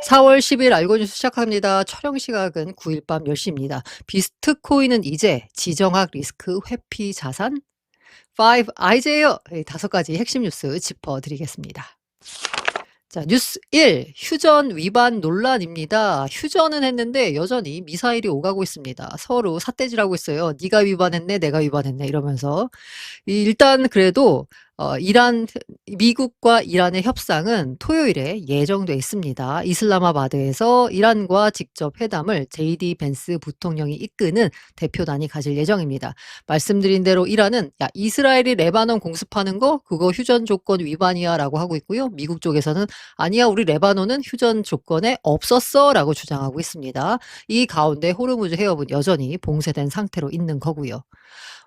4월 10일 알고 뉴스 시작합니다. 촬영 시각은 9일 밤 10시입니다. 비트코인은 이제 지정학 리스크 회피 자산? 5 아이제요. 5가지 핵심 뉴스 짚어드리겠습니다. 자, 뉴스 1. 휴전 위반 논란입니다. 휴전은 했는데 여전히 미사일이 오가고 있습니다. 서로 삿대질하고 있어요. 네가 위반했네, 내가 위반했네 이러면서. 일단 그래도 미국과 이란의 협상은 토요일에 예정돼 있습니다. 이슬라마바드에서 이란과 직접 회담을 JD 벤스 부통령이 이끄는 대표단이 가질 예정입니다. 말씀드린 대로 이란은 야, 이스라엘이 레바논 공습하는 거 그거 휴전 조건 위반이야라고 하고 있고요. 미국 쪽에서는 아니야, 우리 레바논은 휴전 조건에 없었어라고 주장하고 있습니다. 이 가운데 호르무즈 해협은 여전히 봉쇄된 상태로 있는 거고요.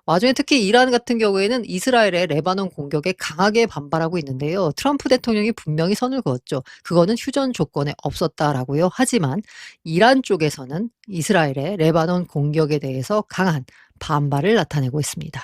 와중에 특히 이란 같은 경우에는 이스라엘의 레바논 공격에 강하게 반발하고 있는데요. 트럼프 대통령이 분명히 선을 그었죠. 그거는 휴전 조건에 없었다라고요. 하지만 이란 쪽에서는 이스라엘의 레바논 공격에 대해서 강한 반발을 나타내고 있습니다.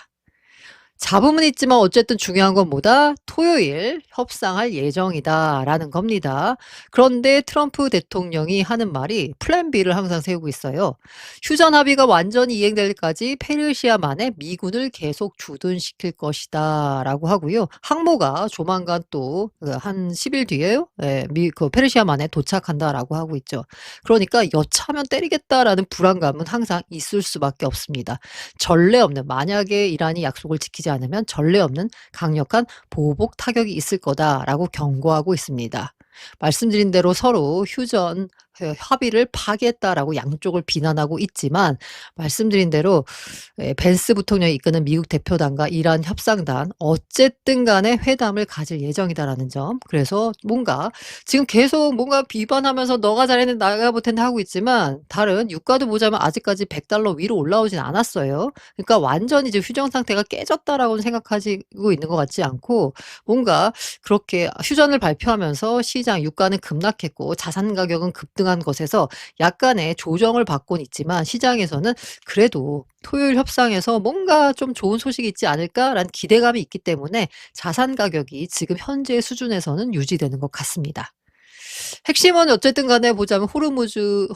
잡음은 있지만 어쨌든 중요한 건 뭐다? 토요일 협상할 예정이다라는 겁니다. 그런데 트럼프 대통령이 하는 말이 플랜 B를 항상 세우고 있어요. 휴전 합의가 완전히 이행될 때까지 페르시아만에 미군을 계속 주둔시킬 것이다라고 하고요. 항모가 조만간 또 한 10일 뒤에요. 예, 그 페르시아만에 도착한다라고 하고 있죠. 그러니까 여차하면 때리겠다라는 불안감은 항상 있을 수밖에 없습니다. 전례 없는, 만약에 이란이 약속을 지키지 않으면 전례 없는 강력한 보복 타격이 있을 거다라고 경고하고 있습니다. 말씀드린 대로 서로 휴전 합의를 파기했다라고 양쪽을 비난하고 있지만, 말씀드린 대로 벤스 부통령이 이끄는 미국 대표단과 이란 협상단 어쨌든 간에 회담을 가질 예정이다라는 점. 그래서 뭔가 지금 계속 뭔가 비판하면서 너가 잘했는데 내가 못했는데 하고 있지만, 다른 유가도 보자면 아직까지 $100 위로 올라오진 않았어요. 그러니까 완전히 지금 휴전 상태가 깨졌다라고는 생각하고 있는 것 같지 않고, 뭔가 그렇게 휴전을 발표하면서 시장 유가는 급락했고 자산 가격은 급등한 것에서 약간의 조정을 받고는 있지만, 시장에서는 그래도 토요일 협상에서 뭔가 좀 좋은 소식이 있지 않을까라는 기대감이 있기 때문에 자산 가격이 지금 현재 수준에서는 유지되는 것 같습니다. 핵심은 어쨌든 간에 보자면 호르무즈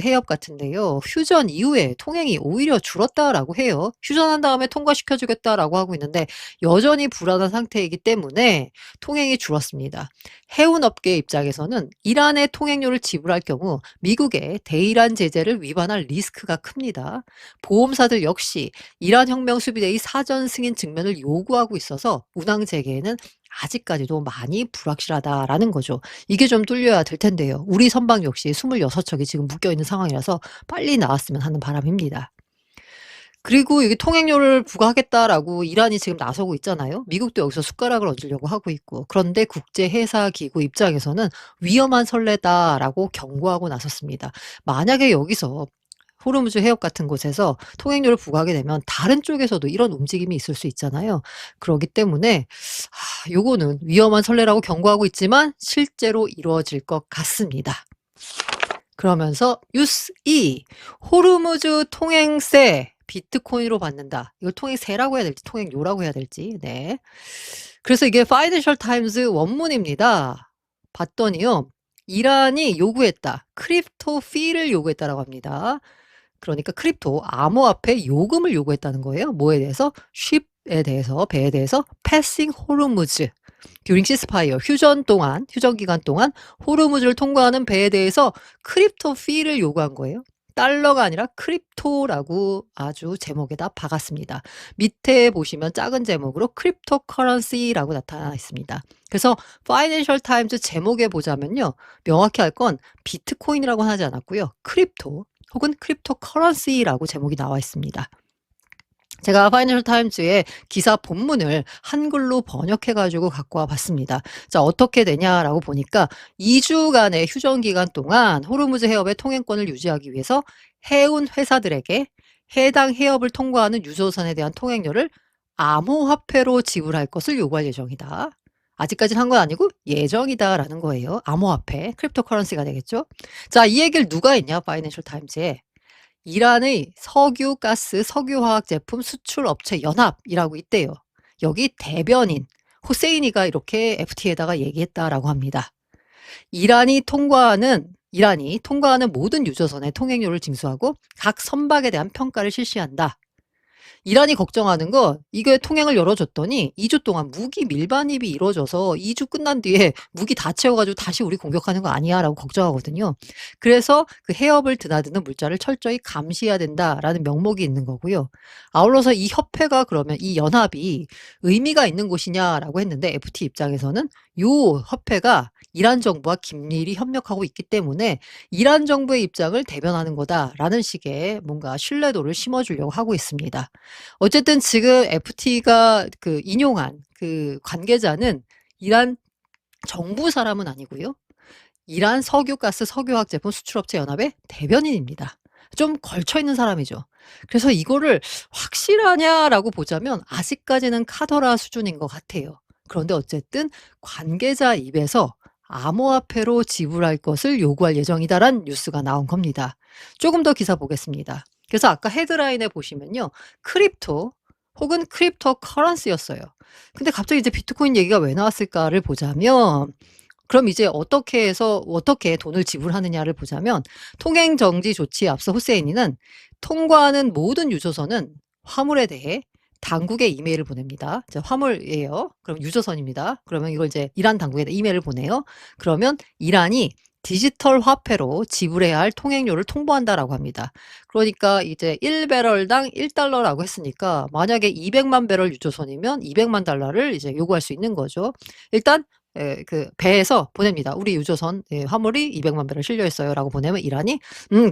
해협 같은데요. 휴전 이후에 통행이 오히려 줄었다라고 해요. 휴전한 다음에 통과시켜 주겠다라고 하고 있는데 여전히 불안한 상태이기 때문에 통행이 줄었습니다. 해운업계 입장에서는 이란의 통행료를 지불할 경우 미국의 대이란 제재를 위반할 리스크가 큽니다. 보험사들 역시 이란 혁명 수비대의 사전 승인 증명을 요구하고 있어서 운항 재개에는 아직까지도 많이 불확실하다라는 거죠. 이게 좀 뚫려야 될 텐데요. 우리 선박 역시 26척이 지금 묶여 있는 상황이라서 빨리 나왔으면 하는 바람입니다. 그리고 이게 통행료를 부과하겠다라고 이란이 지금 나서고 있잖아요. 미국도 여기서 숟가락을 얹으려고 하고 있고. 그런데 국제해사기구 입장에서는 위험한 선례다라고 경고하고 나섰습니다. 만약에 여기서 호르무즈 해협 같은 곳에서 통행료를 부과하게 되면 다른 쪽에서도 이런 움직임이 있을 수 있잖아요. 그러기 때문에 요거는 위험한 선례라고 경고하고 있지만 실제로 이루어질 것 같습니다. 그러면서 뉴스 2. 호르무즈 통행세 비트코인으로 받는다. 이걸 통행세라고 해야 될지 통행료라고 해야 될지. 네. 그래서 이게 파이낸셜 타임즈 원문입니다. 봤더니요. 이란이 요구했다. 크립토 피를 요구했다라고 합니다. 그러니까 크립토 암호화폐 요금을 요구했다는 거예요. 뭐에 대해서? 쉽에 대해서, 배에 대해서 패싱 호르무즈. 듀링 시스파이어 휴전 기간 동안 호르무즈를 통과하는 배에 대해서 크립토 피를 요구한 거예요. 달러가 아니라 크립토라고 아주 제목에다 박았습니다. 밑에 보시면 작은 제목으로 크립토 커런시라고 나타나 있습니다. 그래서 파이낸셜 타임즈 제목에 보자면요. 명확히 할 건 비트코인이라고 하지 않았고요. 크립토 혹은 크립토 커런시라고 제목이 나와 있습니다. 제가 파이낸셜 타임즈의 기사 본문을 한글로 번역해 가지고 갖고 와 봤습니다. 자, 어떻게 되냐라고 보니까 2주간의 휴전 기간 동안 호르무즈 해협의 통행권을 유지하기 위해서 해운 회사들에게 해당 해협을 통과하는 유조선에 대한 통행료를 암호화폐로 지불할 것을 요구할 예정이다. 아직까지는 한 건 아니고 예정이다라는 거예요. 암호화폐, 크립토커런시가 되겠죠. 자, 이 얘기를 누가 했냐? 파이낸셜 타임즈에. 이란의 석유, 가스, 석유화학 제품 수출 업체 연합이라고 있대요. 여기 대변인 호세이니가 이렇게 FT에다가 얘기했다라고 합니다. 이란이 통과하는 이란이 통과하는 모든 유조선의 통행료를 징수하고 각 선박에 대한 평가를 실시한다. 이란이 걱정하는 건 이게 통행을 열어줬더니 2주 동안 무기 밀반입이 이루어져서 2주 끝난 뒤에 무기 다 채워가지고 다시 우리 공격하는 거 아니야 라고 걱정하거든요. 그래서 그 해협을 드나드는 물자를 철저히 감시해야 된다라는 명목이 있는 거고요. 아울러서 이 협회가 그러면 이 연합이 의미가 있는 곳이냐라고 했는데 FT 입장에서는 요 협회가 이란 정부와 긴밀히 협력하고 있기 때문에 이란 정부의 입장을 대변하는 거다라는 식의 뭔가 신뢰도를 심어주려고 하고 있습니다. 어쨌든 지금 FT가 그 인용한 그 관계자는 이란 정부 사람은 아니고요. 이란 석유가스 석유화학 제품 수출업체 연합의 대변인입니다. 좀 걸쳐 있는 사람이죠. 그래서 이거를 확실하냐라고 보자면 아직까지는 카더라 수준인 것 같아요. 그런데 어쨌든 관계자 입에서 암호화폐로 지불할 것을 요구할 예정이다란 뉴스가 나온 겁니다. 조금 더 기사 보겠습니다. 그래서 아까 헤드라인에 보시면요. 크립토 혹은 크립토 커런시였어요. 근데 갑자기 이제 비트코인 얘기가 왜 나왔을까를 보자면 그럼 이제 어떻게 해서 어떻게 돈을 지불하느냐를 보자면 통행 정지 조치에 앞서 후세인이는 통과하는 모든 유조선은 화물에 대해 당국에 이메일을 보냅니다. 이제 화물이에요. 그럼 유조선입니다. 그러면 이걸 이제 이란 당국에 이메일을 보내요. 그러면 이란이 디지털 화폐로 지불해야 할 통행료를 통보한다라고 합니다. 그러니까 이제 1배럴당 1달러라고 했으니까 만약에 200만 배럴 유조선이면 200만 달러를 이제 요구할 수 있는 거죠. 일단 그 배에서 보냅니다. "우리 유조선 화물이 200만 배럴 실려 있어요."라고 보내면 이란이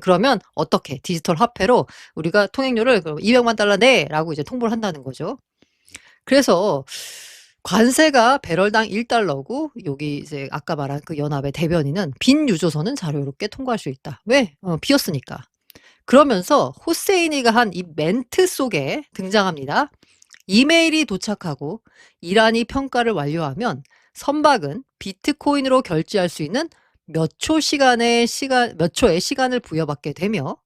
그러면 어떻게 디지털 화폐로 우리가 통행료를 그럼 "200만 달러 내."라고 이제 통보를 한다는 거죠. 그래서 관세가 배럴당 1달러고 여기 이제 아까 말한 그 연합의 대변인은 "빈 유조선은 자유롭게 통과할 수 있다." 왜? 비었으니까. 그러면서 후세이니가 한 이 멘트 속에 등장합니다. 이메일이 도착하고 이란이 평가를 완료하면 선박은 비트코인으로 결제할 수 있는 몇 초의 시간을 부여받게 되며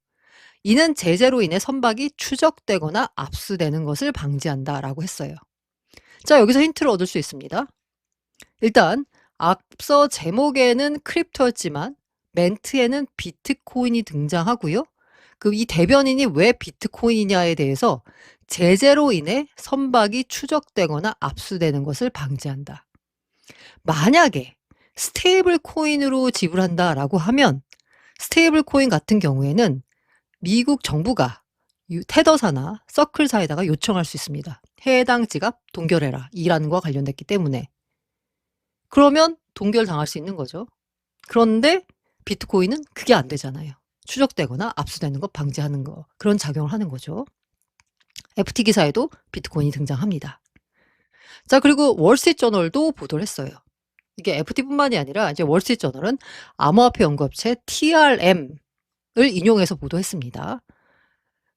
이는 제재로 인해 선박이 추적되거나 압수되는 것을 방지한다라고 했어요. 자, 여기서 힌트를 얻을 수 있습니다. 일단 앞서 제목에는 크립토였지만 멘트에는 비트코인이 등장하고요. 그 이 대변인이 왜 비트코인이냐에 대해서 제재로 인해 선박이 추적되거나 압수되는 것을 방지한다. 만약에 스테이블 코인으로 지불한다라고 하면 스테이블 코인 같은 경우에는 미국 정부가 테더사나 서클사에다가 요청할 수 있습니다. "해당 지갑 동결해라." 이란과 관련됐기 때문에. 그러면 동결당할 수 있는 거죠. 그런데 비트코인은 그게 안 되잖아요. 추적되거나 압수되는 거 방지하는 거 그런 작용을 하는 거죠. FT 기사에도 비트코인이 등장합니다. 자, 그리고 월스트리트저널도 보도를 했어요. 이게 FT뿐만이 아니라 이제 월스트리트저널은 암호화폐 연구업체 TRM을 인용해서 보도했습니다.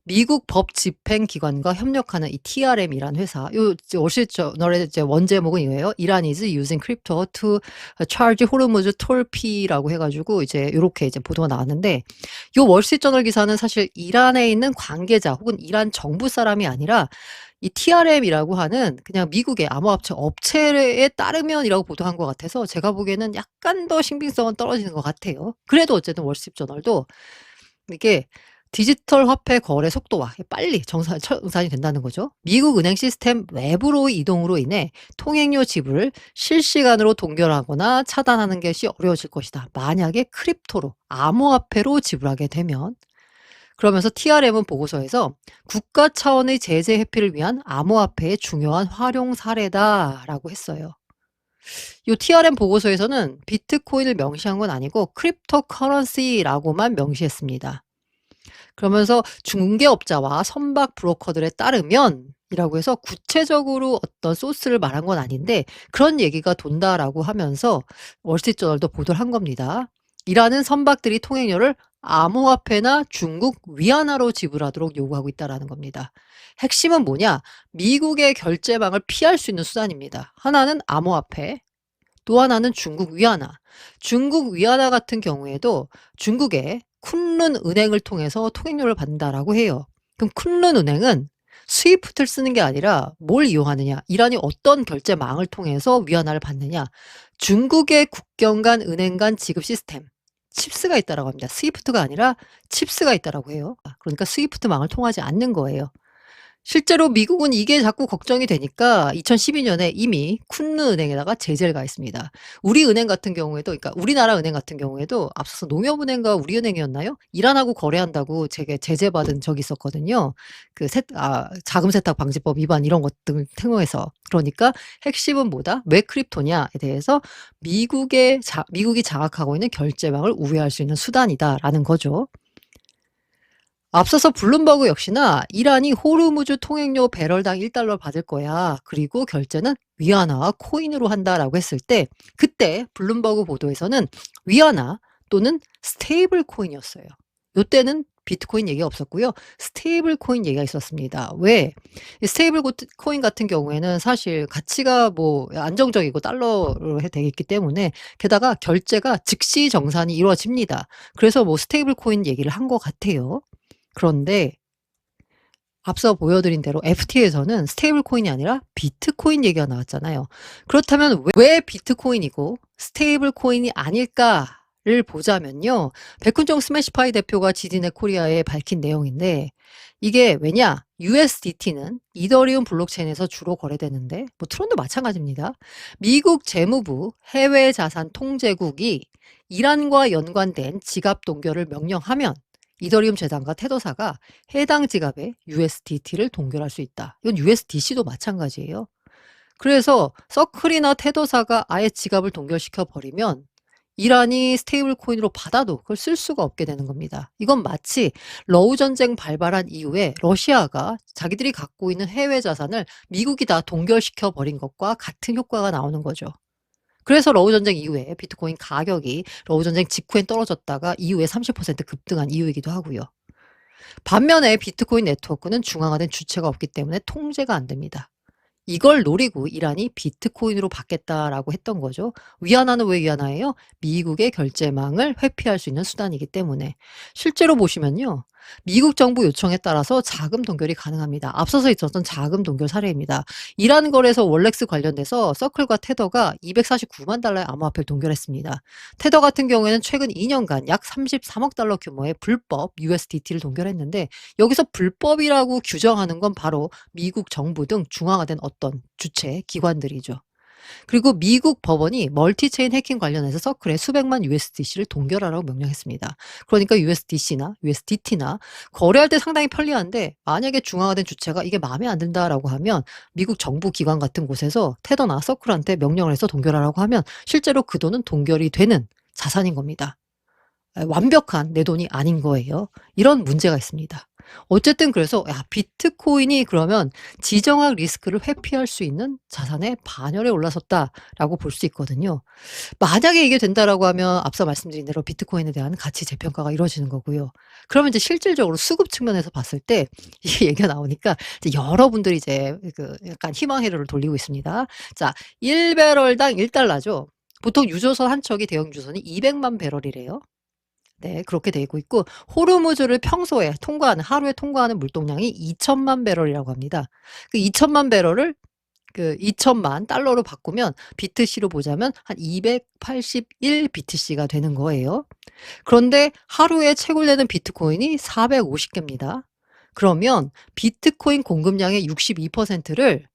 미국 법 집행 기관과 협력하는 이 TRM이란 회사, 요 월스트리트저널의 이제 원제목은 이거예요. "Iran is using crypto to charge Hormuz toll fee"라고 해가지고 이제 요렇게 이제 보도가 나왔는데, 요 월스트리트저널 기사는 사실 이란에 있는 관계자 혹은 이란 정부 사람이 아니라 이 TRM이라고 하는 그냥 미국의 암호화폐 업체에 따르면이라고 보도한 것 같아서 제가 보기에는 약간 더 신빙성은 떨어지는 것 같아요. 그래도 어쨌든 월스트리트저널도 이게 디지털 화폐 거래 속도와 빨리 정산이 된다는 거죠. 미국 은행 시스템 외부로의 이동으로 인해 통행료 지불을 실시간으로 동결하거나 차단하는 것이 어려워질 것이다. 만약에 크립토로 암호화폐로 지불하게 되면. 그러면서 TRM은 보고서에서 "국가 차원의 제재 회피를 위한 암호화폐의 중요한 활용 사례다."라고 했어요. 요 TRM 보고서에서는 비트코인을 명시한 건 아니고 크립토 커런시라고만 명시했습니다. 그러면서 중개업자와 선박 브로커들에 따르면 이라고 해서 구체적으로 어떤 소스를 말한 건 아닌데 그런 얘기가 돈다라고 하면서 월스트리트저널도 보도를 한 겁니다. 이라는 선박들이 통행료를 암호화폐나 중국 위안화로 지불하도록 요구하고 있다라는 겁니다. 핵심은 뭐냐? 미국의 결제망을 피할 수 있는 수단입니다. 하나는 암호화폐, 또 하나는 중국 위안화. 중국 위안화 같은 경우에도 중국의 쿤룬 은행을 통해서 통행료를 받는다라고 해요. 그럼 쿤룬 은행은 스위프트를 쓰는 게 아니라 뭘 이용하느냐? 이란이 어떤 결제망을 통해서 위안화를 받느냐? 중국의 국경 간 은행 간 지급 시스템, 칩스가 있다라고 합니다. 스위프트가 아니라 칩스가 있다라고 해요. 그러니까 스위프트망을 통하지 않는 거예요. 실제로 미국은 이게 자꾸 걱정이 되니까 2012년에 이미 쿤르 은행에다가 제재를 가했습니다. 우리은행 같은 경우에도, 그러니까 우리나라 은행 같은 경우에도 앞서서 농협은행과 우리은행이었나요? 이란하고 거래한다고 제게 제재받은 적이 있었거든요. 자금 세탁 방지법 위반 이런 것들 통해서. 그러니까 핵심은 뭐다? 왜 크립토냐에 대해서 미국이 장악하고 있는 결제망을 우회할 수 있는 수단이다라는 거죠. 앞서서 블룸버그 역시나 이란이 호르무즈 통행료 배럴당 1달러 받을 거야. 그리고 결제는 위안화와 코인으로 한다라고 했을 때 그때 블룸버그 보도에서는 위안화 또는 스테이블 코인이었어요. 요때는 비트코인 얘기가 없었고요. 스테이블 코인 얘기가 있었습니다. 왜? 이 스테이블 코인 같은 경우에는 사실 가치가 뭐 안정적이고 달러로 되어 있기 때문에 게다가 결제가 즉시 정산이 이루어집니다. 그래서 뭐 스테이블 코인 얘기를 한 것 같아요. 그런데 앞서 보여드린 대로 FT에서는 스테이블 코인이 아니라 비트코인 얘기가 나왔잖아요. 그렇다면 왜 비트코인이고 스테이블 코인이 아닐까를 보자면요. 백훈정 스매시파이 대표가 지디넷 코리아에 밝힌 내용인데 이게 왜냐? USDT는 이더리움 블록체인에서 주로 거래되는데 뭐 트론도 마찬가지입니다. 미국 재무부 해외자산 통제국이 이란과 연관된 지갑 동결을 명령하면 이더리움 재단과 테더사가 해당 지갑에 USDT를 동결할 수 있다. 이건 USDC도 마찬가지예요. 그래서 서클이나 테더사가 아예 지갑을 동결시켜 버리면 이란이 스테이블 코인으로 받아도 그걸 쓸 수가 없게 되는 겁니다. 이건 마치 러우 전쟁 발발한 이후에 러시아가 자기들이 갖고 있는 해외 자산을 미국이 다 동결시켜 버린 것과 같은 효과가 나오는 거죠. 그래서 러우 전쟁 이후에 비트코인 가격이 러우 전쟁 직후엔 떨어졌다가 이후에 30% 급등한 이유이기도 하고요. 반면에 비트코인 네트워크는 중앙화된 주체가 없기 때문에 통제가 안 됩니다. 이걸 노리고 이란이 비트코인으로 받겠다라고 했던 거죠. 위안화는 왜 위안화예요? 미국의 결제망을 회피할 수 있는 수단이기 때문에. 실제로 보시면요. 미국 정부 요청에 따라서 자금 동결이 가능합니다. 앞서서 있었던 자금 동결 사례입니다. 이란 거래소 월렉스 관련돼서 서클과 테더가 249만 달러의 암호화폐를 동결했습니다. 테더 같은 경우에는 최근 2년간 약 33억 달러 규모의 불법 USDT를 동결했는데 여기서 불법이라고 규정하는 건 바로 미국 정부 등 중앙화된 어떤 주체 기관들이죠. 그리고 미국 법원이 멀티체인 해킹 관련해서 서클에 수백만 USDC를 동결하라고 명령했습니다. 그러니까 USDC나 USDT나 거래할 때 상당히 편리한데 만약에 중앙화된 주체가 이게 마음에 안 든다라고 하면 미국 정부 기관 같은 곳에서 테더나 서클한테 명령을 해서 동결하라고 하면 실제로 그 돈은 동결이 되는 자산인 겁니다. 완벽한 내 돈이 아닌 거예요. 이런 문제가 있습니다. 어쨌든 그래서 비트코인이 그러면 지정학 리스크를 회피할 수 있는 자산의 반열에 올라섰다라고 볼 수 있거든요. 만약에 이게 된다라고 하면 앞서 말씀드린 대로 비트코인에 대한 가치 재평가가 이루어지는 거고요. 그러면 이제 실질적으로 수급 측면에서 봤을 때 이게 얘기가 나오니까 이제 여러분들이 이제 약간 희망 회로를 돌리고 있습니다. 자, 1배럴당 1달러죠. 보통 유조선 한 척이 대형 유조선이 200만 배럴이래요. 네, 그렇게 돼 있고 호르무즈를 평소에 하루에 통과하는 물동량이 2천만 배럴이라고 합니다. 그 2천만 배럴을 2천만 달러로 바꾸면 비트C로 보자면 한 281 비트C가 되는 거예요. 그런데 하루에 채굴되는 비트코인이 450개입니다. 그러면 비트코인 공급량의 62%를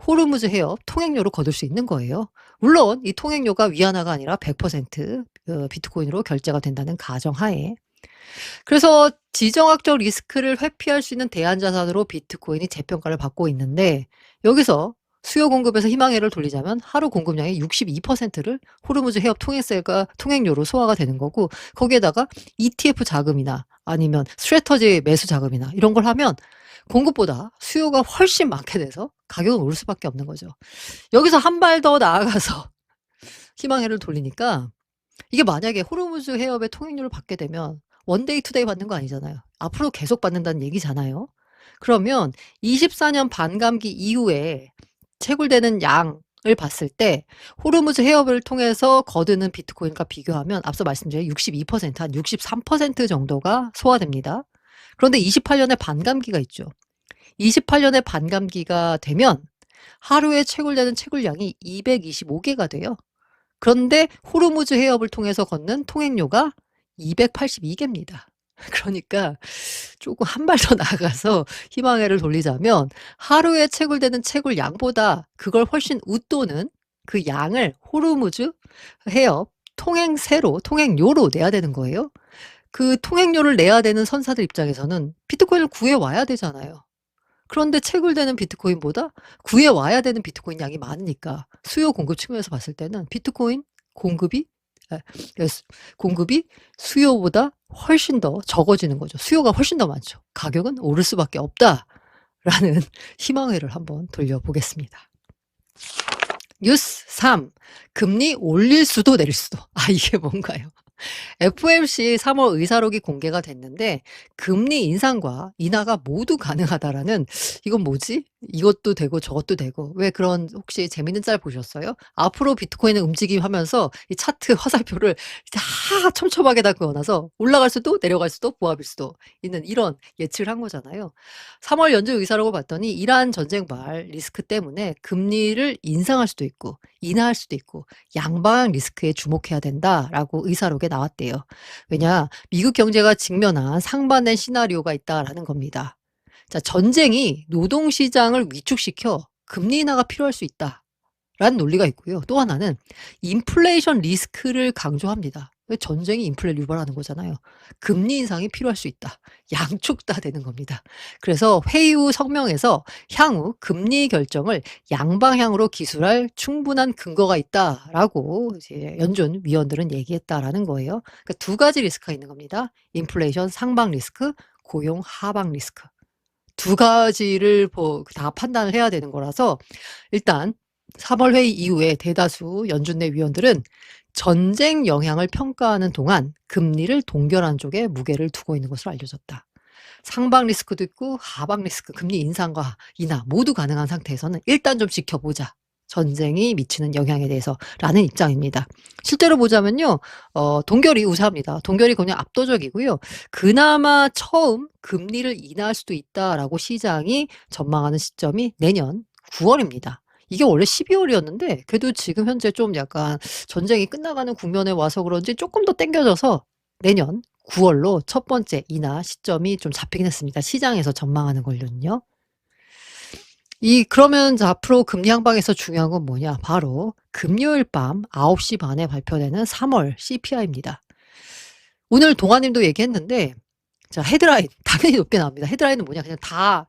호르무즈 해협 통행료로 거둘 수 있는 거예요. 물론 이 통행료가 위안화가 아니라 100% 비트코인으로 결제가 된다는 가정하에. 그래서 지정학적 리스크를 회피할 수 있는 대안자산으로 비트코인이 재평가를 받고 있는데 여기서 수요 공급에서 희망회를 돌리자면 하루 공급량의 62%를 호르무즈 해협 통행료로 소화가 되는 거고 거기에다가 ETF 자금이나 아니면 스트래터지 매수 자금이나 이런 걸 하면 공급보다 수요가 훨씬 많게 돼서 가격은 오를 수밖에 없는 거죠. 여기서 한 발 더 나아가서 희망회를 돌리니까 이게 만약에 호르무즈 해협의 통행료를 받게 되면 원데이 투데이 받는 거 아니잖아요. 앞으로 계속 받는다는 얘기잖아요. 그러면 24년 반감기 이후에 채굴되는 양을 봤을 때 호르무즈 해협을 통해서 거두는 비트코인과 비교하면 앞서 말씀드린 62%, 한 63% 정도가 소화됩니다. 그런데 28년에 반감기가 있죠. 28년에 반감기가 되면 하루에 채굴되는 채굴량이 225개가 돼요. 그런데 호르무즈 해협을 통해서 걷는 통행료가 282개입니다. 그러니까 조금 한 발 더 나아가서 희망회를 돌리자면 하루에 채굴되는 채굴 양보다 그걸 훨씬 웃도는 그 양을 호르무즈 해협 통행료로 내야 되는 거예요. 그 통행료를 내야 되는 선사들 입장에서는 비트코인을 구해 와야 되잖아요. 그런데 채굴되는 비트코인보다 구해 와야 되는 비트코인 양이 많으니까 수요 공급 측면에서 봤을 때는 비트코인 공급이 아 스 공급이 수요보다 훨씬 더 적어지는 거죠. 수요가 훨씬 더 많죠. '가격은 오를 수밖에 없다.'라는 희망회를 한번 돌려보겠습니다. 뉴스 3. 금리 올릴 수도 내릴 수도. 이게 뭔가요? FOMC 3월 의사록이 공개가 됐는데 금리 인상과 인하가 모두 가능하다라는 이건 뭐지? 이것도 되고 저것도 되고 왜 그런 혹시 재밌는 짤 보셨어요? 앞으로 비트코인을 움직임 하면서 이 차트 화살표를 다 촘촘하게 다 그어 놔서 올라갈 수도 내려갈 수도 보합일 수도 있는 이런 예측을 한 거잖아요. 3월 연준 의사록을 봤더니 이란 전쟁발 리스크 때문에 금리를 인상할 수도 있고 인하할 수도 있고 양방향 리스크에 주목해야 된다라고 의사록에 나왔대요. 왜냐? 미국 경제가 직면한 상반된 시나리오가 있다라는 겁니다. 자, 전쟁이 노동시장을 위축시켜 금리 인하가 필요할 수 있다라는 논리가 있고요. 또 하나는 인플레이션 리스크를 강조합니다. 왜 전쟁이 인플레를 유발하는 거잖아요. 금리 인상이 필요할 수 있다. 양쪽 다 되는 겁니다. 그래서 회의 후 성명에서 향후 금리 결정을 양방향으로 기술할 충분한 근거가 있다라고 이제 연준 위원들은 얘기했다라는 거예요. 그러니까 두 가지 리스크가 있는 겁니다. 인플레이션 상방 리스크, 고용 하방 리스크. 두 가지를 다 판단을 해야 되는 거라서 일단 3월 회의 이후에 대다수 연준 내 위원들은 전쟁 영향을 평가하는 동안 금리를 동결하는 쪽에 무게를 두고 있는 것으로 알려졌다. 상방 리스크도 있고 하방 리스크, 금리 인상과 인하 모두 가능한 상태에서는 일단 좀 지켜보자. 전쟁이 미치는 영향에 대해서라는 입장입니다. 실제로 보자면요. 동결이 우세합니다. 동결이 그냥 압도적이고요. 그나마 처음 금리를 인하할 수도 있다라고 시장이 전망하는 시점이 내년 9월입니다. 이게 원래 12월이었는데 그래도 지금 현재 좀 약간 전쟁이 끝나가는 국면에 와서 그런지 조금 더 당겨져서 내년 9월로 첫 번째 인하 시점이 좀 잡히긴 했습니다. 시장에서 전망하는 걸로는요. 그러면 앞으로 금리 향방에서 중요한 건 뭐냐? 바로 금요일 밤 9시 반에 발표되는 3월 CPI입니다. 오늘 동아님도 얘기했는데 자, 헤드라인 당연히 높게 나옵니다. 헤드라인은 뭐냐? 그냥 다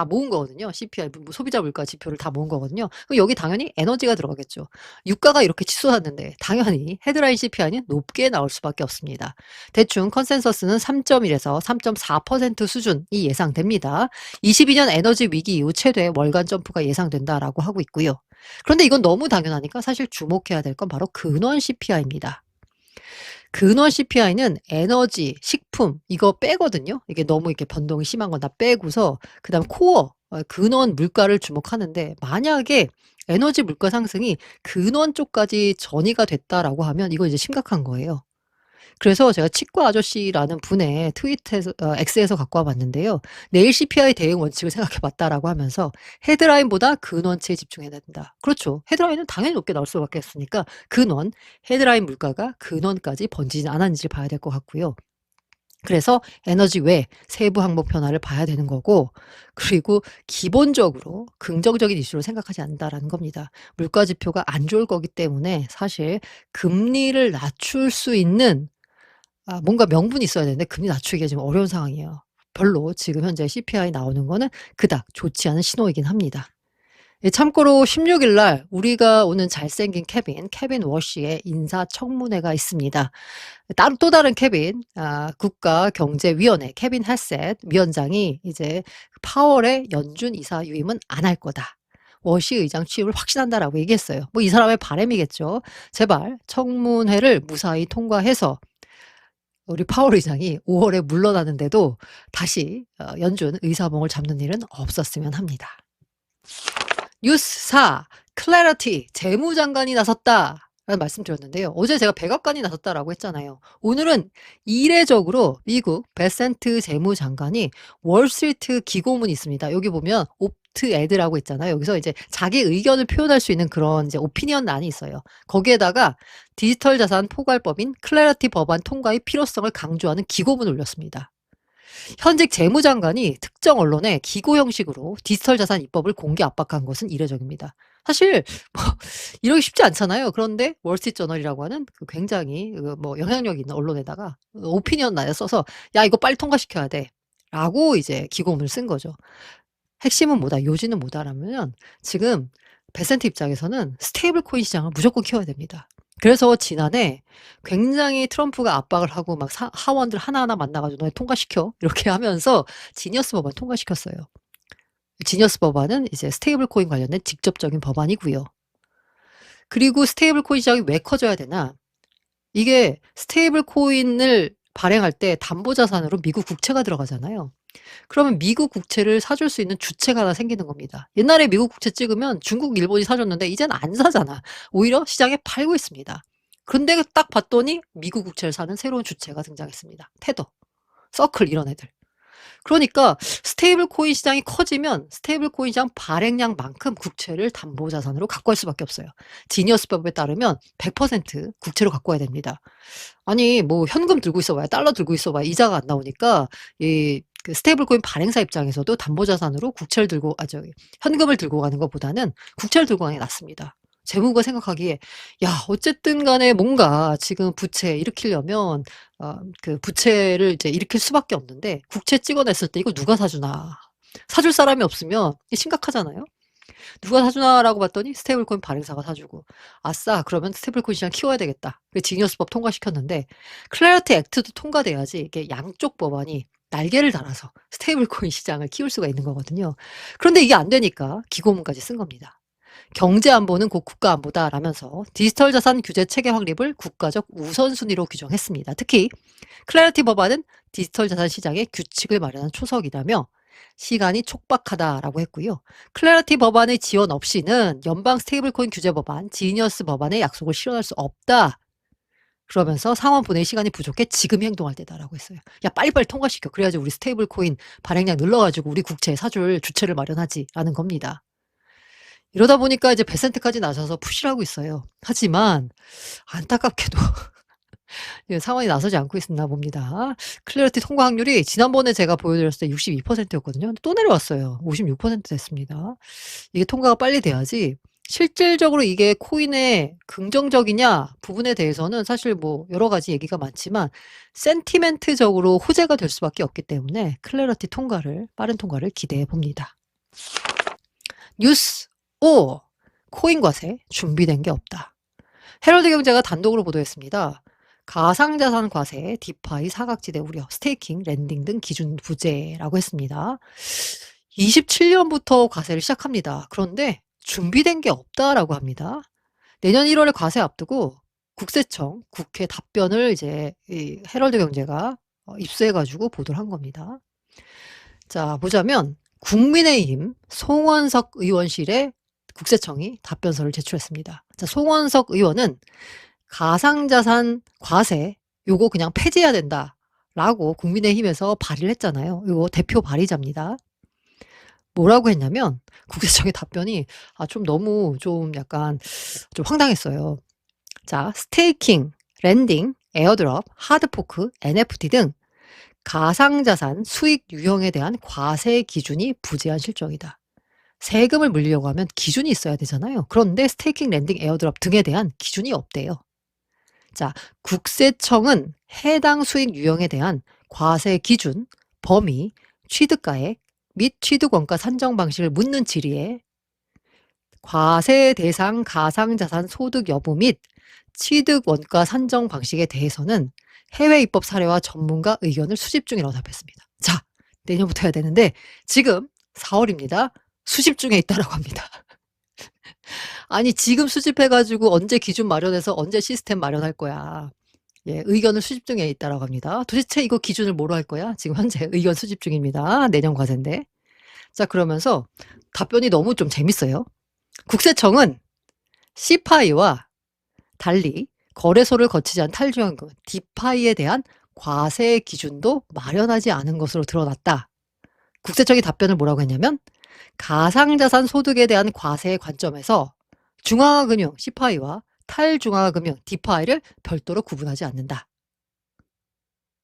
모은 거거든요. CPI 소비자 물가 지표를 다 모은 거거든요. 그럼 여기 당연히 에너지가 들어가겠죠. 유가가 이렇게 치솟았는데 당연히 헤드라인 CPI는 높게 나올 수밖에 없습니다. 대충 컨센서스는 3.1에서 3.4% 수준이 예상됩니다. 22년 에너지 위기 이후 최대 월간 점프가 예상된다라고 하고 있고요. 그런데 이건 너무 당연하니까 사실 주목해야 될 건 바로 근원 CPI입니다. 근원 CPI는 에너지, 식품 이거 빼거든요. 이게 너무 이렇게 변동이 심한 건 다 빼고서 그다음 코어 근원 물가를 주목하는데 만약에 에너지 물가 상승이 근원 쪽까지 전이가 됐다라고 하면 이거 이제 심각한 거예요. 그래서 제가 치과 아저씨라는 분의 트윗에서 X에서 갖고 와 봤는데요. 내일 CPI 대응 원칙을 생각해 봤다라고 하면서 헤드라인보다 근원치에 집중해야 된다. 그렇죠. 헤드라인은 당연히 높게 나올 수밖에 없으니까 근원, 헤드라인 물가가 근원까지 번지지 않았는지를 봐야 될 것 같고요. 그래서 에너지 외 세부 항목 변화를 봐야 되는 거고 그리고 기본적으로 긍정적인 이슈로 생각하지 않는다라는 겁니다. 물가 지표가 안 좋을 거기 때문에 사실 금리를 낮출 수 있는 뭔가 명분이 있어야 되는데 금리 낮추기가 지금 어려운 상황이에요. 별로 지금 현재 CPI 나오는 거는 그닥 좋지 않은 신호이긴 합니다. 참고로 16일 날 우리가 오는 잘생긴 케빈 워시의 인사청문회가 있습니다. 또 다른 국가경제위원회 케빈 헬셋 위원장이 이제 파월의 연준 이사 유임은 안 할 거다. 워시 의장 취임을 확신한다라고 얘기했어요. 뭐 이 사람의 바람이겠죠. 제발 청문회를 무사히 통과해서 우리 파월 의장이 5월에 물러나는데도 다시 연준 의사봉을 잡는 일은 없었으면 합니다. 뉴스 4. 클래리티 재무장관이 나섰다. 라는 말씀 드렸는데요. 어제 제가 백악관이 나섰다라고 했잖아요. 오늘은 이례적으로 미국 베센트 재무장관이 월스트리트 기고문이 있습니다. 여기 보면 vote add라고 있잖아요. 여기서 이제 자기 의견을 표현할 수 있는 그런 이제 오피니언란이 있어요. 거기에다가 디지털 자산 포괄법인 클래리티 법안 통과의 필요성을 강조하는 기고문을 올렸습니다. 현직 재무장관이 특정 언론에 기고 형식으로 디지털 자산 입법을 공개 압박한 것은 이례적입니다. 사실 뭐 이러기 쉽지 않잖아요. 그런데 월스트리트저널이라고 하는 그 굉장히 뭐 영향력 있는 언론에다가 오피니언 란에 써서 "야 이거 빨리 통과시켜야 돼."라고 이제 기고문을 쓴 거죠. 핵심은 뭐다, 요지는 뭐다라면 지금 베센트 입장에서는 스테이블 코인 시장을 무조건 키워야 됩니다. 그래서 지난해 굉장히 트럼프가 압박을 하고 막 하원들 하나하나 만나 가지고 "너네 통과시켜." 이렇게 하면서 지니어스 법안 통과시켰어요. 지니어스 법안은 이제 스테이블 코인 관련된 직접적인 법안이고요. 그리고 스테이블 코인 시장이 왜 커져야 되나? 이게 스테이블 코인을 발행할 때 담보 자산으로 미국 국채가 들어가잖아요. 그러면 미국 국채를 사줄 수 있는 주체가 하나 생기는 겁니다. 옛날에 미국 국채 찍으면 중국, 일본이 사줬는데 이제는 안 사잖아. 오히려 시장에 팔고 있습니다. 근데 딱 봤더니 미국 국채를 사는 새로운 주체가 등장했습니다. 테더, 서클 이런 애들. 그러니까 스테이블 코인 시장이 커지면 스테이블 코인 시장 발행량만큼 국채를 담보 자산으로 갖고 갈 수밖에 없어요. 지니어스법에 따르면 100% 국채로 갖고 와야 됩니다. 아니 뭐 현금 들고 있어 봐야 달러 들고 있어 봐야 이자가 안 나오니까 이 그 스테이블 코인 발행사 입장에서도 담보 자산으로 국채를 들고 저기 현금을 들고 가는 것보다는 국채를 들고 가는 게 낫습니다. 재무부가 생각하기에 '야 어쨌든 간에 뭔가 지금 부채 일으키려면 그 부채를 이제 일으킬 수밖에 없는데 국채 찍어냈을 때 이거 누가 사주나. 사줄 사람이 없으면 이게 심각하잖아요. 누가 사주나라고 봤더니 스테이블 코인 발행사가 사주고 '아싸 그러면 스테이블 코인 시장 키워야 되겠다.' 그 지니어스법 통과시켰는데 클래리티 액트도 통과돼야지 이게 양쪽 법안이 날개를 달아서 스테이블 코인 시장을 키울 수가 있는 거거든요. 그런데 이게 안 되니까 기고문까지 쓴 겁니다. "경제 안보는 곧 국가 안보다."라면서 디지털 자산 규제 체계 확립을 국가적 우선순위로 규정했습니다. 특히 클래리티 법안은 디지털 자산 시장의 규칙을 마련한 초석이라며 "시간이 촉박하다."라고 했고요. 클래리티 법안의 지원 없이는 연방 스테이블 코인 규제 법안 지니어스 법안의 약속을 실현할 수 없다. 그러면서 "상원 본회의 시간이 부족해 지금 행동할 때다."라고 했어요. "야 빨리빨리 통과시켜. 그래야지 우리 스테이블 코인 발행량 늘러 가지고 우리 국채 사줄 주체를 마련하지."라는 겁니다. 이러다 보니까 이제 베센트까지 나서서 푸시를 하고 있어요. 하지만 안타깝게도 예 상원이 나서지 않고 있나 봅니다. 클래리티 통과 확률이 지난번에 제가 보여드렸을 때 62% 였거든요. 또 내려왔어요. 56% 됐습니다. 이게 통과가 빨리 돼야지 실질적으로 이게 코인의 긍정적이냐 부분에 대해서는 사실 뭐 여러 가지 얘기가 많지만 센티멘트적으로 호재가 될 수밖에 없기 때문에 클래리티 통과를 빠른 통과를 기대해 봅니다. 뉴스 5. 코인 과세 준비된 게 없다. 헤럴드 경제가 단독으로 보도했습니다. 가상자산 과세, 디파이 사각지대 우려, 스테이킹, 랜딩 등 기준 부재라고 했습니다. 27년부터 과세를 시작합니다. 그런데 준비된 게 없다라고 합니다. 내년 1월에 과세 앞두고 국세청, 국회 답변을 이제 이 헤럴드 경제가 입수해 가지고 보도를 한 겁니다. 자, 보자면 국민의힘 송원석 의원실에 국세청이 답변서를 제출했습니다. 자, 송원석 의원은 가상자산 과세 요거 그냥 폐지해야 된다라고 국민의힘에서 발의를 했잖아요. 요거 대표 발의자입니다. 뭐라고 했냐면 국세청의 답변이 좀 너무 좀 약간 좀 황당했어요. 자, 스테이킹, 랜딩, 에어드롭, 하드포크, NFT 등 가상자산 수익 유형에 대한 과세 기준이 부재한 실정이다. 세금을 물리려고 하면 기준이 있어야 되잖아요. 그런데 스테이킹, 랜딩, 에어드롭 등에 대한 기준이 없대요. 자, 국세청은 해당 수익 유형에 대한 과세 기준, 범위, 취득가액 및 취득원가 산정 방식을 묻는 질의에 과세 대상 가상자산 소득 여부 및 취득원가 산정 방식에 대해서는 해외 입법 사례와 전문가 의견을 수집 중이라고 답했습니다. 자, 내년부터 해야 되는데 지금 4월입니다. 수집 중에 있다라고 합니다. 아니 지금 수집해 가지고 언제 기준 마련해서 언제 시스템 마련할 거야. 예, 의견을 수집 중에 있다라고 합니다. 도대체 이거 기준을 뭐로 할 거야? 지금 현재 의견 수집 중입니다. 내년 과세인데. 자, 그러면서 답변이 너무 좀 재밌어요. 국세청은 CPI와 달리 거래소를 거치지 않은 탈주현금 디파이에 대한 과세 기준도 마련하지 않은 것으로 드러났다. 국세청이 답변을 뭐라고 했냐면 가상자산 소득에 대한 과세의 관점에서 중앙화금융 CFI와 탈중앙화금융 DeFi를 별도로 구분하지 않는다.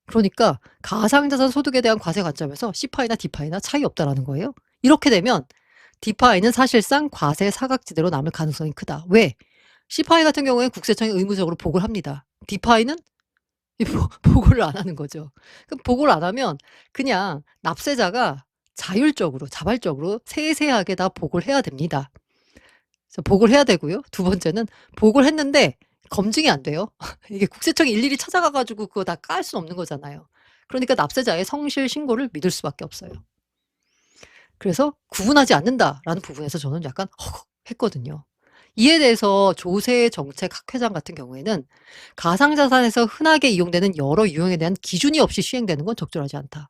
그러니까 가상자산 소득에 대한 과세 관점에서 CFI나 DeFi나 차이 없다라는 거예요. 이렇게 되면 DeFi는 사실상 과세 사각지대로 남을 가능성이 크다. 왜? CFI 같은 경우에는 국세청이 의무적으로 보고를 합니다. DeFi는 보고를 안 하는 거죠. 그럼 보고를 안 하면 그냥 납세자가 자율적으로 자발적으로 세세하게 다 보고를 해야 됩니다. 그래서 보고를 해야 되고요. 두 번째는 보고를 했는데 검증이 안 돼요. 이게 국세청이 일일이 찾아가 가지고 그거 다 깔 수는 없는 거잖아요. 그러니까 납세자의 성실 신고를 믿을 수밖에 없어요. 그래서 '구분하지 않는다.'라는 부분에서 저는 약간 했거든요. 이에 대해서 조세정책학회장 같은 경우에는 "가상자산에서 흔하게 이용되는 여러 유형에 대한 기준이 없이 시행되는 건 적절하지 않다.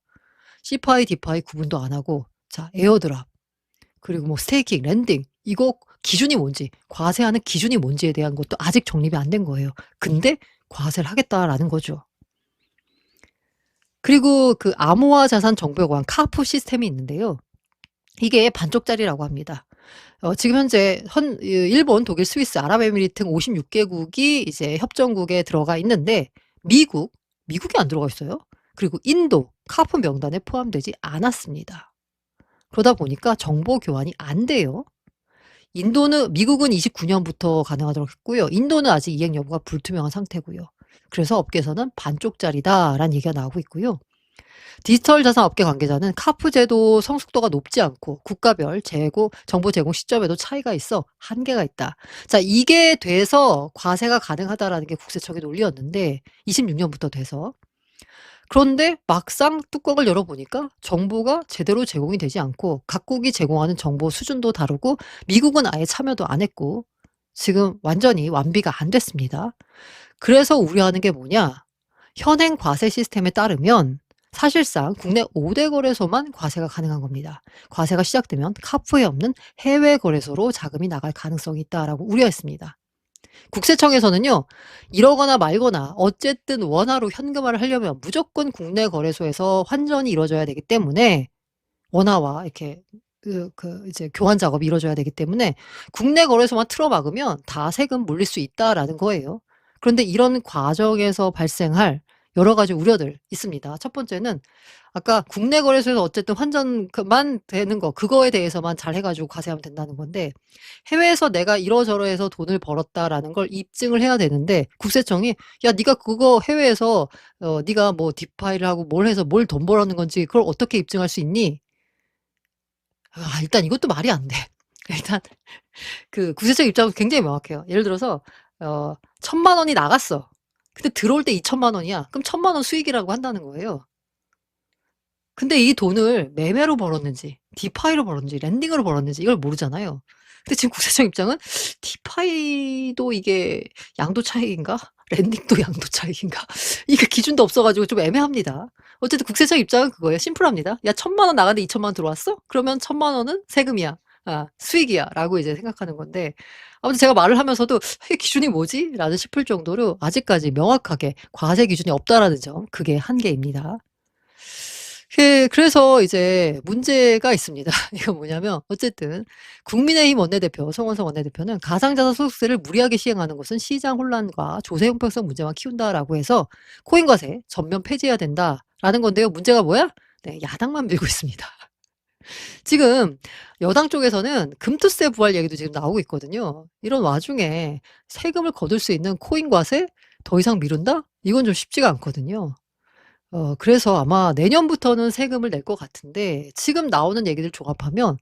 CFI, DeFi 구분도 안 하고 자 에어드랍 그리고 뭐 스테이킹, 랜딩 이거 기준이 뭔지 과세하는 기준이 뭔지에 대한 것도 아직 정립이 안 된 거예요. 근데 과세를 하겠다라는 거죠. 그리고 그 암호화 자산 정보여관 카프 시스템이 있는데요. 이게 반쪽짜리라고 합니다. 지금 현재 일본, 독일, 스위스, 아랍에미리트 등 56 개국이 이제 협정국에 들어가 있는데 미국이 안 들어가 있어요. 그리고 인도 카프 명단에 포함되지 않았습니다. 그러다 보니까 정보 교환이 안 돼요. 미국은 29 년부터 가능하도록 했고요. 인도는 아직 이행 여부가 불투명한 상태고요. 그래서 업계에서는 반쪽짜리다라는 얘기가 나오고 있고요. 디지털 자산 업계 관계자는 카프 제도 성숙도가 높지 않고 국가별 정보 제공 시점에도 차이가 있어 한계가 있다. 자, 이게 돼서 과세가 가능하다라는 게 국세청의 논리였는데 26 년부터 돼서. 그런데 막상 뚜껑을 열어보니까 정보가 제대로 제공이 되지 않고 각국이 제공하는 정보 수준도 다르고 미국은 아예 참여도 안 했고 지금 완전히 완비가 안 됐습니다. 그래서 우려하는 게 뭐냐? 현행 과세 시스템에 따르면 사실상 국내 5대 거래소만 과세가 가능한 겁니다. 과세가 시작되면 카프에 없는 해외 거래소로 자금이 나갈 가능성이 있다라고 우려했습니다. 국세청에서는요. 이러거나 말거나 어쨌든 원화로 현금화를 하려면 무조건 국내 거래소에서 환전이 이루어져야 되기 때문에 원화와 이렇게 이제 교환 작업이 이루어져야 되기 때문에 국내 거래소만 틀어막으면 다 세금 물릴 수 있다라는 거예요. 그런데 이런 과정에서 발생할 여러 가지 우려들 있습니다. 첫 번째는 아까 국내 거래소에서 어쨌든 환전만 되는 거 그거에 대해서만 잘 해 가지고 과세하면 된다는 건데 해외에서 내가 이러저러해서 돈을 벌었다라는 걸 입증을 해야 되는데 국세청이 "야 네가 그거 해외에서 네가 뭐 디파이를 하고 뭘 해서 뭘 돈 벌었는 건지 그걸 어떻게 입증할 수 있니?" 일단 이것도 말이 안 돼. 일단 그 국세청 입장은 굉장히 명확해요. 예를 들어서 1,000만 원이 나갔어. 근데 들어올 때 2,000만 원이야. 그럼 1,000만 원 수익이라고 한다는 거예요. 근데 이 돈을 매매로 벌었는지 디파이로 벌었는지 랜딩으로 벌었는지 이걸 모르잖아요. 근데 지금 국세청 입장은 디파이도 이게 양도 차익인가? 랜딩도 양도 차익인가? 이게 기준도 없어 가지고 좀 애매합니다. 어쨌든 국세청 입장은 그거예요. 심플합니다. "야 1,000만 원 나갔는데 2,000만 원 들어왔어? 그러면 1,000만 원은 세금이야. 수익이야."라고 이제 생각하는 건데 아무튼 제가 말을 하면서도 '이게 기준이 뭐지?' 라는 싶을 정도로 아직까지 명확하게 과세 기준이 없다라는 점 그게 한계입니다. 그래서 이제 문제가 있습니다. 이건 뭐냐면 어쨌든 국민의힘 원내대표 송원석 원내대표는 "가상자산 소득세를 무리하게 시행하는 것은 시장 혼란과 조세 형평성 문제만 키운다."라고 해서 코인 과세 전면 폐지해야 된다라는 건데요. 문제가 뭐야? 네, 야당만 밀고 있습니다. 지금 여당 쪽에서는 금투세 부활 얘기도 지금 나오고 있거든요. 이런 와중에 세금을 거둘 수 있는 코인 과세 더 이상 미룬다? 이건 좀 쉽지가 않거든요. 그래서 아마 내년부터는 세금을 낼 것 같은데 지금 나오는 얘기들 종합하면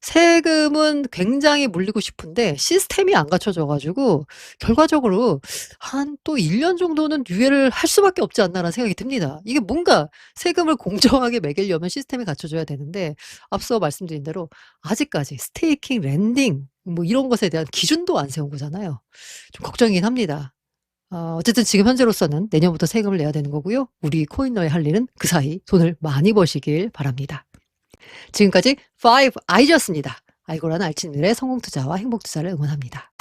세금은 굉장히 물리고 싶은데 시스템이 안 갖춰져 가지고 결과적으로 한 또 1년 정도는 유예를 할 수밖에 없지 않나라는 생각이 듭니다. 이게 뭔가 세금을 공정하게 매기려면 시스템이 갖춰져야 되는데 앞서 말씀드린 대로 아직까지 스테이킹, 랜딩 뭐 이런 것에 대한 기준도 안 세운 거잖아요. 좀 걱정이긴 합니다. 어쨌든 지금 현재로서는 내년부터 세금을 내야 되는 거고요. 우리 코인러에 할 일은 그 사이 돈을 많이 버시길 바랍니다. 지금까지 5 아이즈였습니다. 알고라는 알친들의 성공 투자와 행복 투자를 응원합니다.